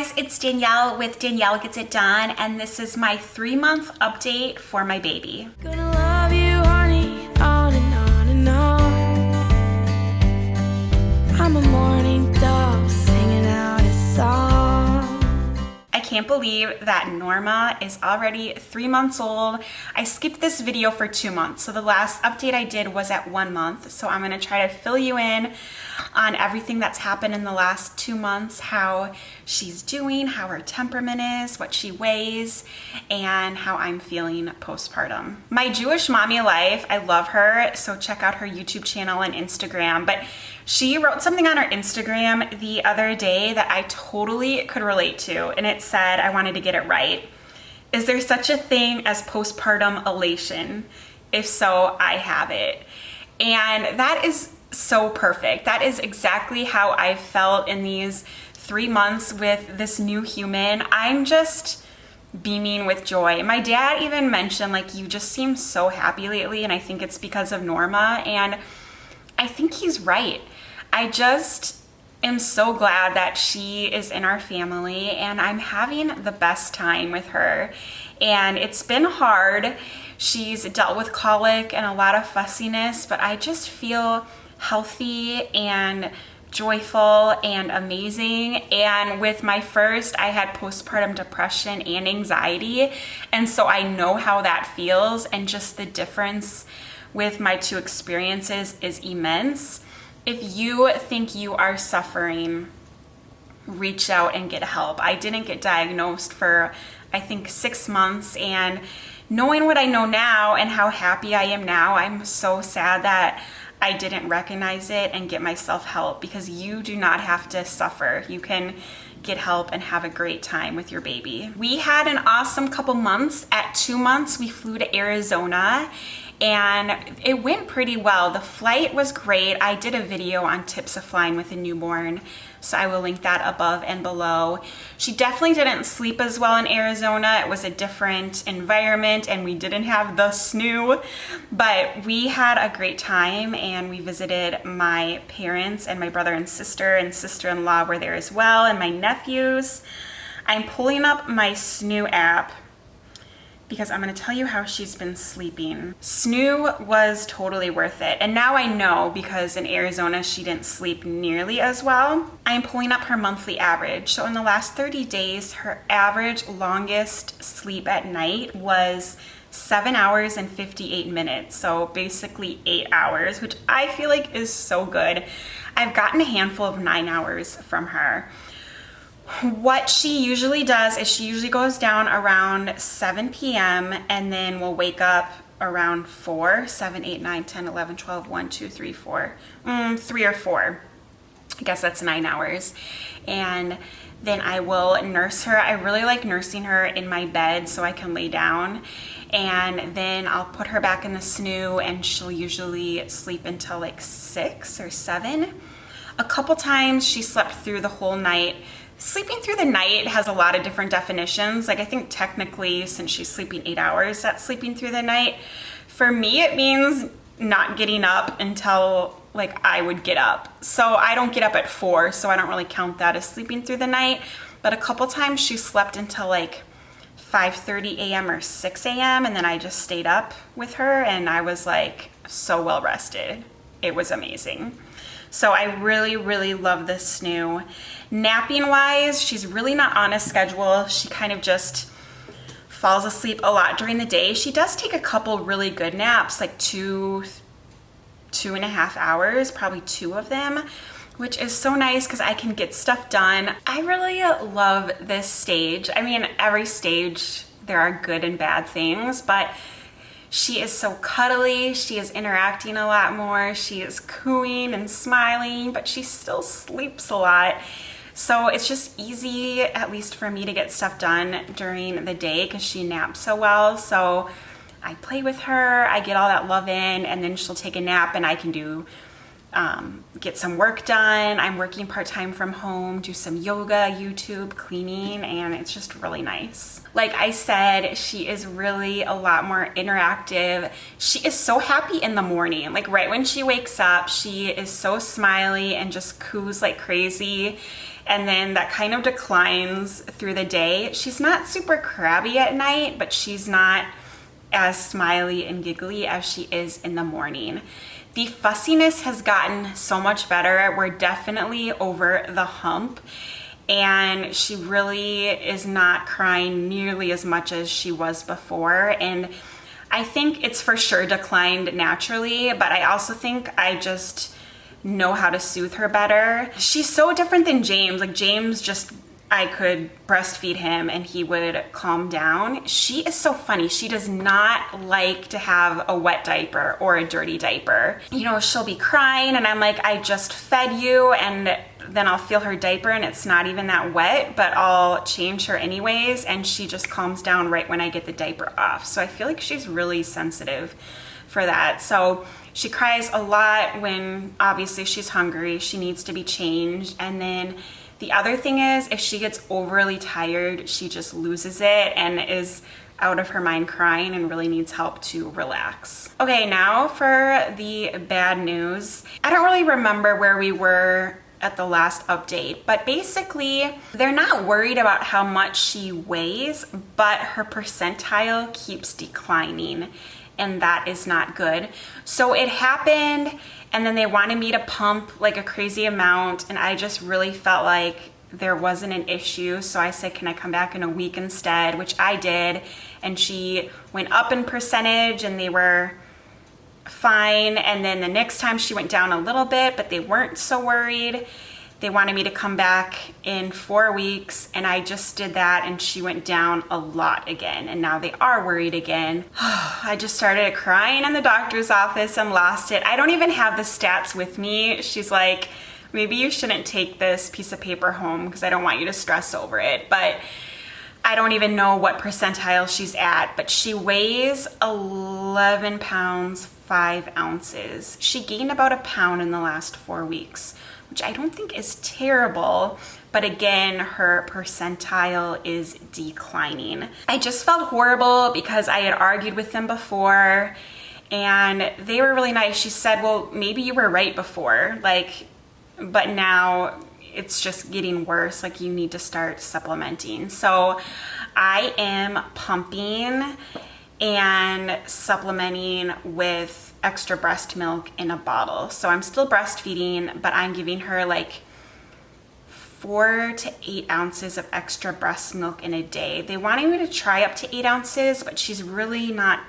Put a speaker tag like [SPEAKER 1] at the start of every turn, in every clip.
[SPEAKER 1] guys, it's Danielle with Danielle Gets It Done, and this is my 3-month update for my baby.
[SPEAKER 2] Gonna love you, honey, on and on and on. I'm a morning dove singing out a song.
[SPEAKER 1] I can't believe that Norma is already 3 months old. I skipped this video for 2 months, so the last update I did was at 1 month. So I'm gonna try to fill you in on everything that's happened in the last 2 months, how she's doing, how her temperament is, what she weighs, and how I'm feeling postpartum. My Jewish mommy life, I love her, so check out her YouTube channel and Instagram. But she wrote something on her Instagram the other day that I totally could relate to, and it said, I wanted to get it right. Is there such a thing as postpartum elation? If so, I have it. And that is so perfect. That is exactly how I felt in these 3 months with this new human. I'm just beaming with joy. My dad even mentioned, like, you just seem so happy lately, and I think it's because of Norma, and I think he's right. I just am so glad that she is in our family, and I'm having the best time with her. And it's been hard. She's dealt with colic and a lot of fussiness, but I just feel healthy and joyful and amazing. And with my first, I had postpartum depression and anxiety, and so I know how that feels, and just the difference with my two experiences is immense. If you think you are suffering, reach out and get help. I didn't get diagnosed for, I think, 6 months, and knowing what I know now and how happy I am now, I'm so sad that I didn't recognize it and get myself help, because you do not have to suffer. You can get help and have a great time with your baby. We had an awesome couple months. At 2 months, we flew to Arizona, and it went pretty well. The flight was great. I did a video on tips of flying with a newborn, so I will link that above and below. She definitely didn't sleep as well in Arizona. It was a different environment, and we didn't have the snoo, but we had a great time, and we visited my parents, and my brother and sister-in-law were there as well, and my nephews. I'm pulling up my snoo app because I'm gonna tell you how she's been sleeping. Snoo was totally worth it. And now I know, because in Arizona, she didn't sleep nearly as well. I'm pulling up her monthly average. So in the last 30 days, her average longest sleep at night was 7 hours and 58 minutes. So basically 8 hours, which I feel like is so good. I've gotten a handful of 9 hours from her. What she usually does is she usually goes down around 7 p.m. and then will wake up around 4, 7, 8, 9, 10, 11, 12, 1, 2, 3, 4, 3 or 4. I guess that's 9 hours. And then I will nurse her. I really like nursing her in my bed so I can lay down. And then I'll put her back in the snoo, and she'll usually sleep until like 6 or 7. A couple times she slept through the whole night. Sleeping through the night has a lot of different definitions. Like, I think technically, since she's sleeping 8 hours, that's sleeping through the night. For me, it means not getting up until like I would get up. So I don't get up at 4, so I don't really count that as sleeping through the night. But a couple times she slept until like 5:30 a.m. or 6 a.m. and then I just stayed up with her, and I was like so well rested. It was amazing. So I really, really love this snoo. Napping wise, she's really not on a schedule. She kind of just falls asleep a lot during the day. She does take a couple really good naps, like 2.5 hours, probably 2 of them, which is so nice because I can get stuff done. I really love this stage. I mean, every stage there are good and bad things, but she is so cuddly. She is interacting a lot more. She is cooing and smiling, but she still sleeps a lot. So it's just easy, at least for me, to get stuff done during the day because she naps so well. So I play with her, I get all that love in, and then she'll take a nap, and I can do get some work done. I'm working part-time from home, do some yoga, YouTube, cleaning, and it's just really nice. Like I said, she is really a lot more interactive. She is so happy in the morning. Like right when she wakes up, she is so smiley and just coos like crazy. And then that kind of declines through the day. She's not super crabby at night, but she's not as smiley and giggly as she is in the morning. The fussiness has gotten so much better. We're definitely over the hump, and she really is not crying nearly as much as she was before. And I think it's for sure declined naturally, but I also think I just know how to soothe her better. She's so different than James. Like James just, I could breastfeed him and he would calm down. She is so funny. She does not like to have a wet diaper or a dirty diaper. You know, she'll be crying and I'm like, I just fed you, and then I'll feel her diaper and it's not even that wet, but I'll change her anyways, and she just calms down right when I get the diaper off. So I feel like she's really sensitive for that. So she cries a lot when obviously she's hungry, she needs to be changed, and then the other thing is, if she gets overly tired, she just loses it and is out of her mind crying and really needs help to relax. Okay, now for the bad news. I don't really remember where we were at the last update, but basically they're not worried about how much she weighs, but her percentile keeps declining, and that is not good. So it happened, and then they wanted me to pump like a crazy amount, and I just really felt like there wasn't an issue. So I said, can I come back in a week instead? Which I did, and she went up in percentage and they were fine. And then the next time she went down a little bit, but they weren't so worried. They wanted me to come back in 4 weeks, and I just did that, and she went down a lot again, and now they are worried again. I just started crying in the doctor's office and lost it. I don't even have the stats with me. She's like, maybe you shouldn't take this piece of paper home because I don't want you to stress over it, but I don't even know what percentile she's at, but she weighs 11 pounds, 5 ounces. She gained about a pound in the last 4 weeks, which I don't think is terrible, but again, her percentile is declining. I just felt horrible because I had argued with them before, and they were really nice. She said, well, maybe you were right before, like, but now it's just getting worse, like you need to start supplementing. So I am pumping and supplementing with extra breast milk in a bottle. So I'm still breastfeeding, but I'm giving her like 4 to 8 ounces of extra breast milk in a day. They wanted me to try up to 8 ounces, but she's really not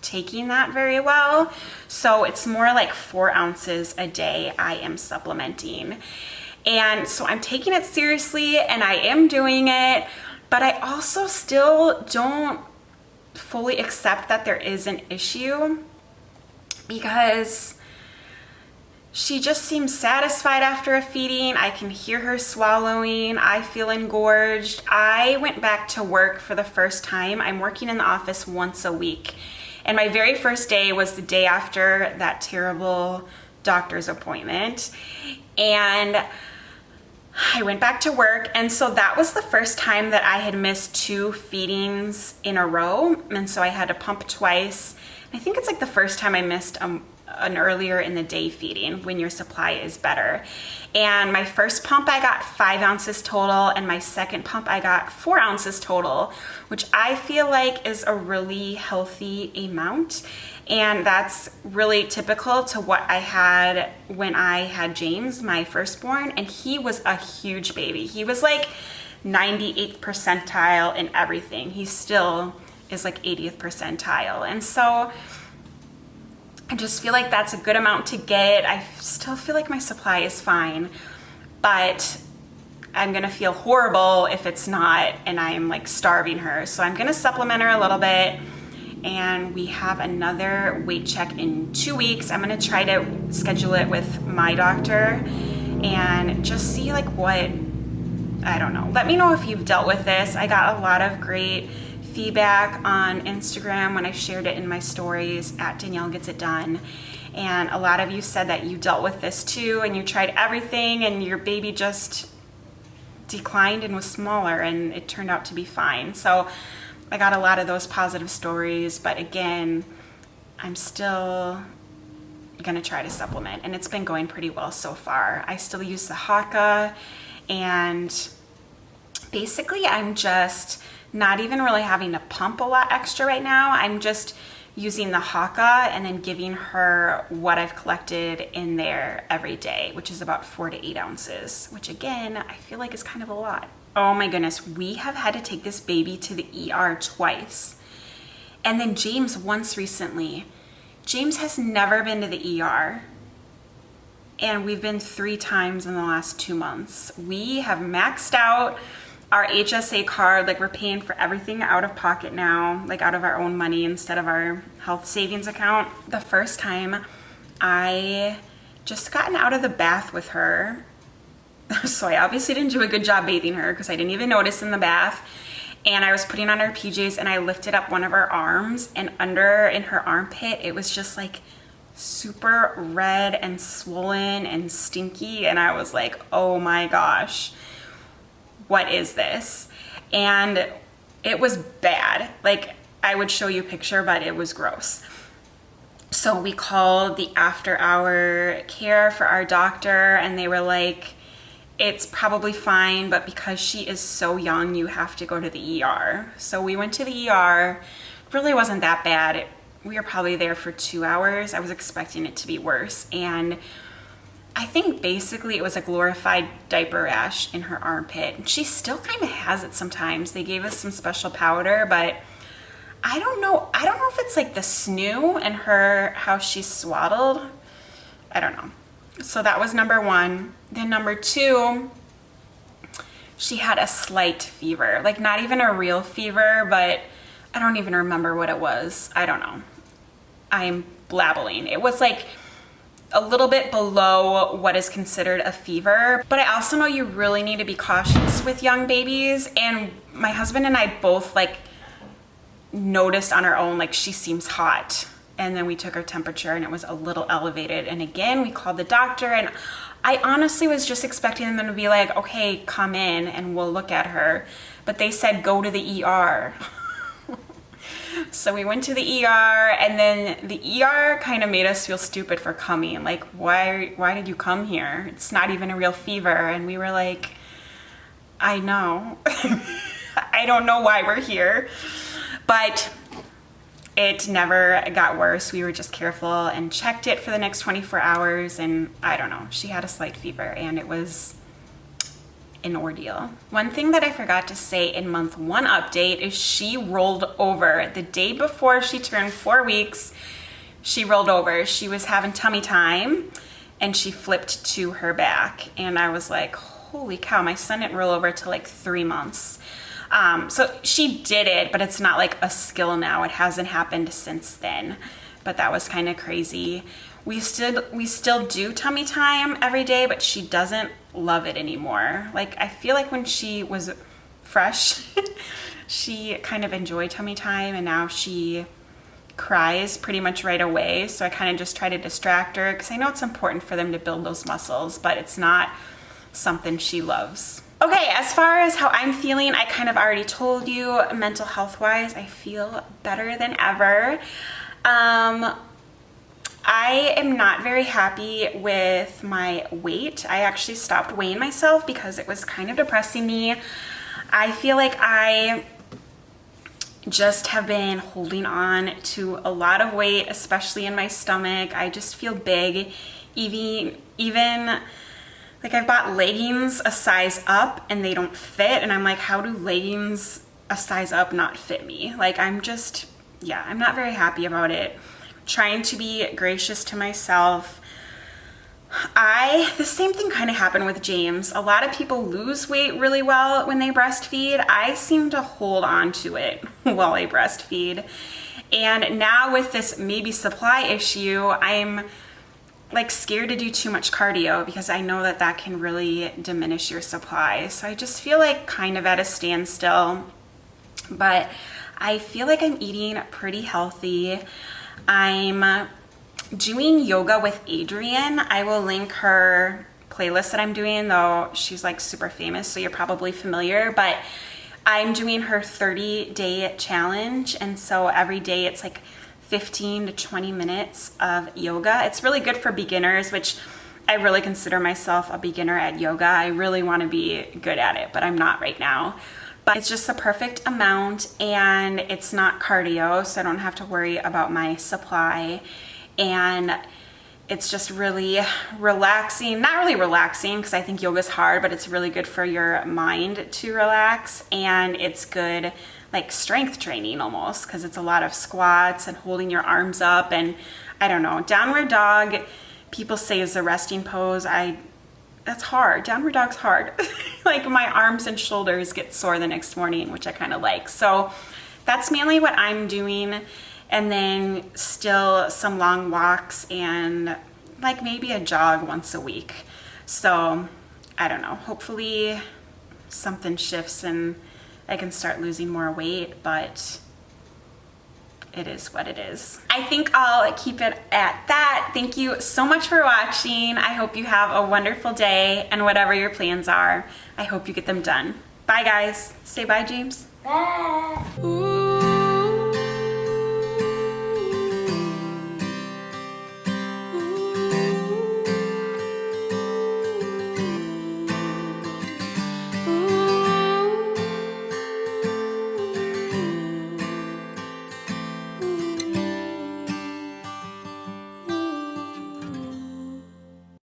[SPEAKER 1] taking that very well. So it's more like 4 ounces a day I am supplementing. And so I'm taking it seriously and I am doing it, but I also still don't fully accept that there is an issue, because she just seems satisfied after a feeding. I can hear her swallowing. I feel engorged. I went back to work for the first time. I'm working in the office once a week. And my very first day was the day after that terrible doctor's appointment. And I went back to work, and so that was the first time that I had missed 2 feedings in a row, and so I had to pump twice. I think it's like the first time I missed an earlier in the day feeding when your supply is better. And my first pump I got 5 ounces total, and my second pump I got 4 ounces total, which I feel like is a really healthy amount. And that's really typical to what I had when I had James, my firstborn, and he was a huge baby. He was like 98th percentile in everything. He still is like 80th percentile. And so I just feel like that's a good amount to get. I still feel like my supply is fine, but I'm gonna feel horrible if it's not and I'm like starving her. So I'm gonna supplement her a little bit, and we have another weight check in 2 weeks. I'm gonna try to schedule it with my doctor and just see like what, I don't know. Let me know if you've dealt with this. I got a lot of great feedback on Instagram when I shared it in my stories at Danielle Gets It Done. And a lot of you said that you dealt with this too, and you tried everything, and your baby just declined and was smaller, and it turned out to be fine. So I got a lot of those positive stories, but again, I'm still gonna try to supplement, and it's been going pretty well so far. I still use the Haka, and basically I'm just not even really having to pump a lot extra right now. I'm just using the Haka and then giving her what I've collected in there every day, which is about 4 to 8 ounces, which again, I feel like is kind of a lot. Oh my goodness, we have had to take this baby to the ER twice. And then James once recently. James has never been to the ER. And we've been 3 times in the last 2 months. We have maxed out our HSA card, like we're paying for everything out of pocket now, like out of our own money instead of our health savings account. The first time I just gotten out of the bath with her, so I obviously didn't do a good job bathing her because I didn't even notice in the bath, and I was putting on her PJs and I lifted up one of her arms, and under in her armpit it was just like super red and swollen and stinky, and I was like, oh my gosh, what is this? And it was bad. Like, I would show you a picture, but it was gross. So we called the after hour care for our doctor, and they were like, it's probably fine, but because she is so young, you have to go to the ER. So we went to the ER. It really wasn't that bad. We were probably there for 2 hours. I was expecting it to be worse. And I think basically it was a glorified diaper rash in her armpit. She still kind of has it sometimes. They gave us some special powder, but I don't know if it's like the snoo and her, how she's swaddled. I don't know. So that was number 1. Then number 2, she had a slight fever. Like, not even a real fever, but I don't even remember what it was. I don't know. I'm blabbling. It was like a little bit below what is considered a fever. But I also know you really need to be cautious with young babies. And my husband and I both like noticed on our own, like, she seems hot. And then we took her temperature and it was a little elevated. And again, we called the doctor, and I honestly was just expecting them to be like, okay, come in and we'll look at her. But they said, go to the ER. So we went to the ER, and then the ER kind of made us feel stupid for coming. Like, why did you come here? It's not even a real fever. And we were like, I know. I don't know why we're here. But it never got worse. We were just careful and checked it for the next 24 hours. And I don't know, she had a slight fever, and it was an ordeal. One thing that I forgot to say in month 1 update is she rolled over. The day before she turned 4 weeks, she rolled over. She was having tummy time and she flipped to her back. And I was like, holy cow, my son didn't roll over till like 3 months. So she did it, but it's not like a skill now. It hasn't happened since then, but that was kind of crazy. We still do tummy time every day, but she doesn't love it anymore. Like, I feel like when she was fresh, she kind of enjoyed tummy time, and now she cries pretty much right away. So I kind of just try to distract her, because I know it's important for them to build those muscles, but it's not something she loves. Okay, as far as how I'm feeling, I kind of already told you. Mental health wise, I feel better than ever. I am not very happy with my weight. I actually stopped weighing myself because it was kind of depressing me. I feel like I just have been holding on to a lot of weight, especially in my stomach. I just feel big. Even like, I've bought leggings a size up and they don't fit, and I'm like, how do leggings a size up not fit me? Like, I'm not very happy about it. Trying to be gracious to myself. The same thing kind of happened with James. A lot of people lose weight really well when they breastfeed. I seem to hold on to it while I breastfeed. And now with this maybe supply issue, I'm like scared to do too much cardio because I know that that can really diminish your supply. So I just feel like kind of at a standstill, but I feel like I'm eating pretty healthy. I'm doing yoga with Adriene. I will link her playlist that I'm doing, though she's like super famous, so you're probably familiar, but I'm doing her 30-day challenge. And so every day it's like 15 to 20 minutes of yoga. It's really good for beginners, which I really consider myself a beginner at yoga. I really want to be good at it, but I'm not right now. But it's just the perfect amount, and it's not cardio, so I don't have to worry about my supply. And it's just really relaxing. Not really relaxing, because I think yoga's hard, but it's really good for your mind to relax. And it's good like strength training almost, because it's a lot of squats and holding your arms up. And I don't know, downward dog, people say is the resting pose. That's hard. Downward dog's hard. Like my arms and shoulders get sore the next morning, which I kind of like. So that's mainly what I'm doing. And then still some long walks and like maybe a jog once a week. So I don't know, hopefully something shifts and I can start losing more weight, but it is what it is. I think I'll keep it at that. Thank you so much for watching. I hope you have a wonderful day, and whatever your plans are, I hope you get them done. Bye guys. Say bye, James.
[SPEAKER 2] Bye.